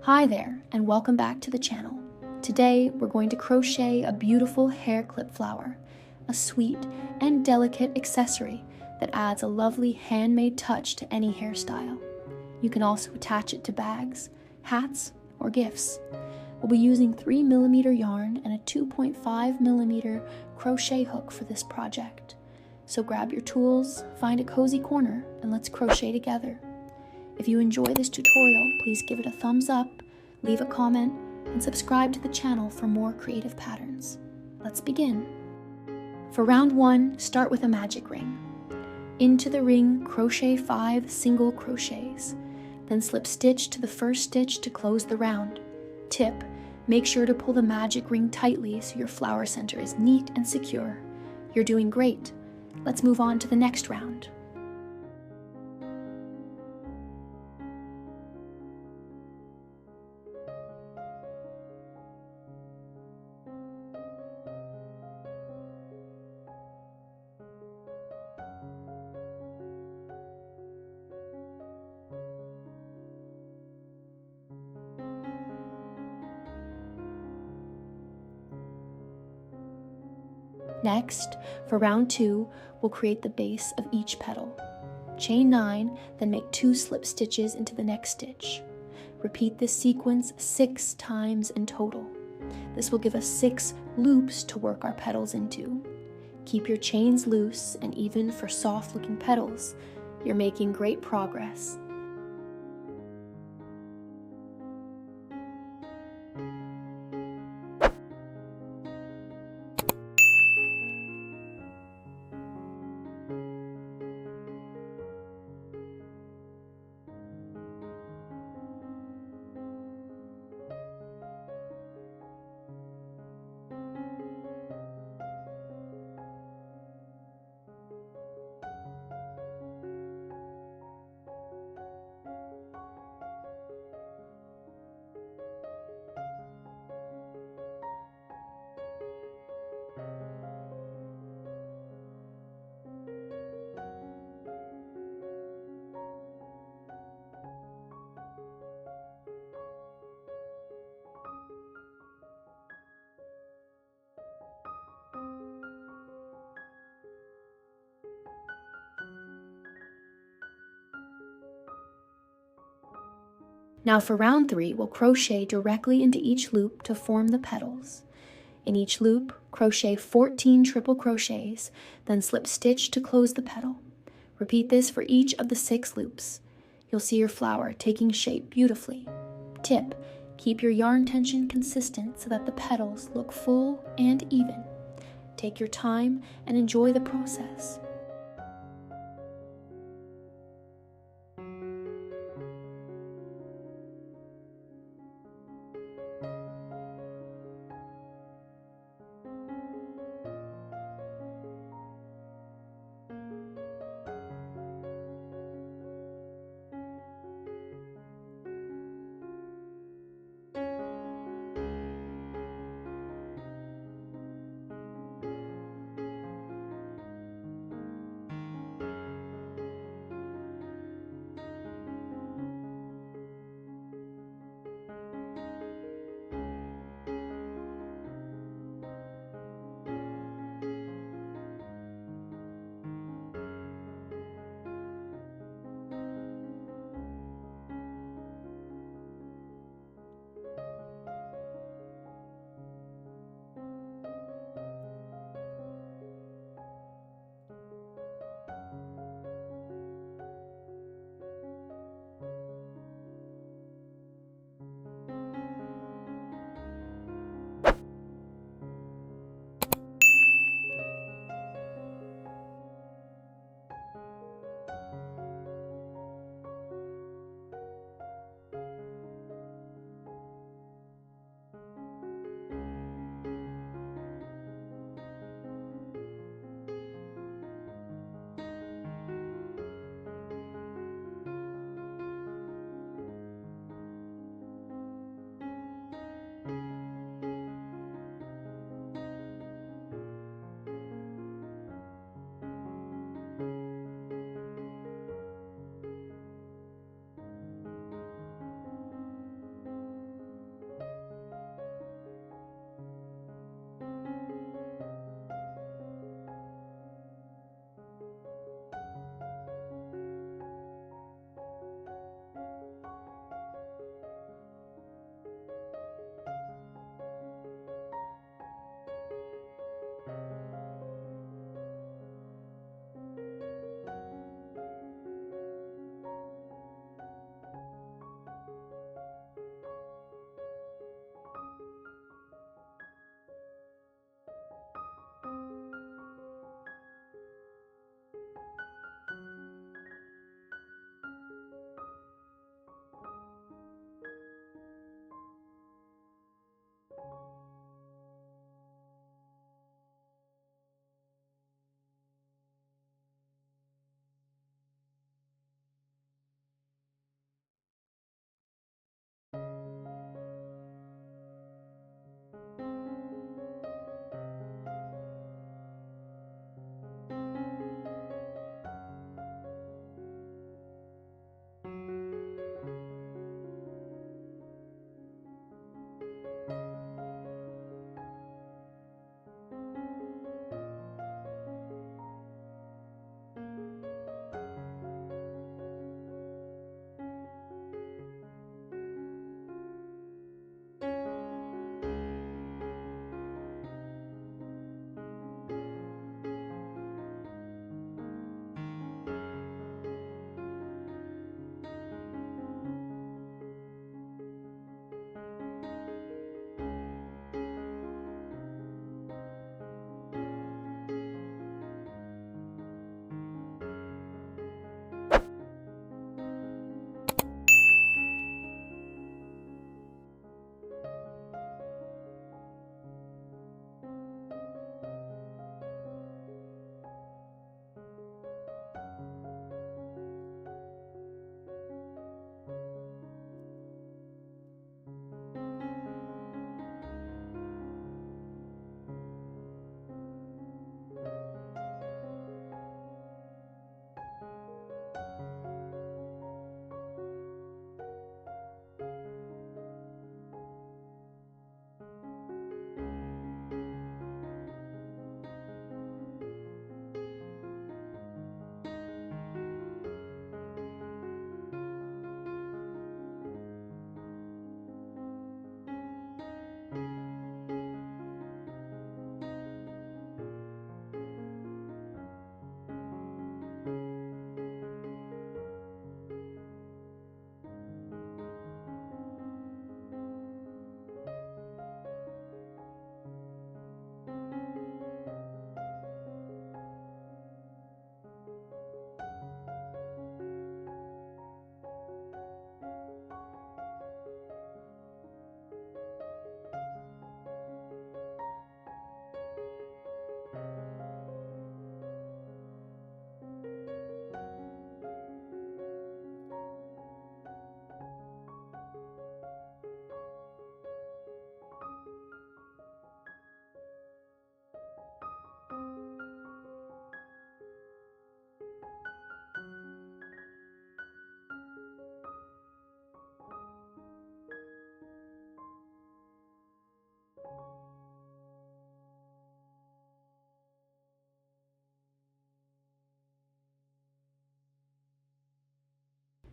Hi there, and welcome back to the channel. Today, we're going to crochet a beautiful hair clip flower, a sweet and delicate accessory that adds a lovely handmade touch to any hairstyle. You can also attach it to bags, hats, or gifts. We'll be using 3mm yarn and a 2.5mm crochet hook for this project. So grab your tools, find a cozy corner, and let's crochet together. If you enjoy this tutorial, please give it a thumbs up, leave a comment, and subscribe to the channel for more creative patterns. Let's begin. For round 1, start with a magic ring. Into the ring, crochet 5 single crochets. Then slip stitch to the first stitch to close the round. Tip: make sure to pull the magic ring tightly so your flower center is neat and secure. You're doing great. Let's move on to the next round. Next, for round 2, we'll create the base of each petal. Chain 9, then make 2 slip stitches into the next stitch. Repeat this sequence 6 times in total. This will give us 6 loops to work our petals into. Keep your chains loose and even for soft-looking petals. You're making great progress. Now for round 3, we'll crochet directly into each loop to form the petals. In each loop, crochet 14 triple crochets, then slip stitch to close the petal. Repeat this for each of the 6 loops. You'll see your flower taking shape beautifully. Tip: keep your yarn tension consistent so that the petals look full and even. Take your time and enjoy the process.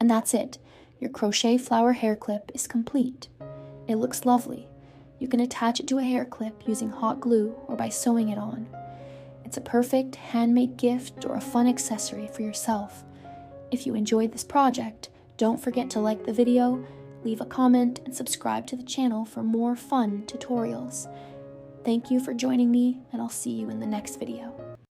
And that's it. Your crochet flower hair clip is complete. It looks lovely. You can attach it to a hair clip using hot glue or by sewing it on. It's a perfect handmade gift or a fun accessory for yourself. If you enjoyed this project, don't forget to like the video, leave a comment, and subscribe to the channel for more fun tutorials. Thank you for joining me, and I'll see you in the next video.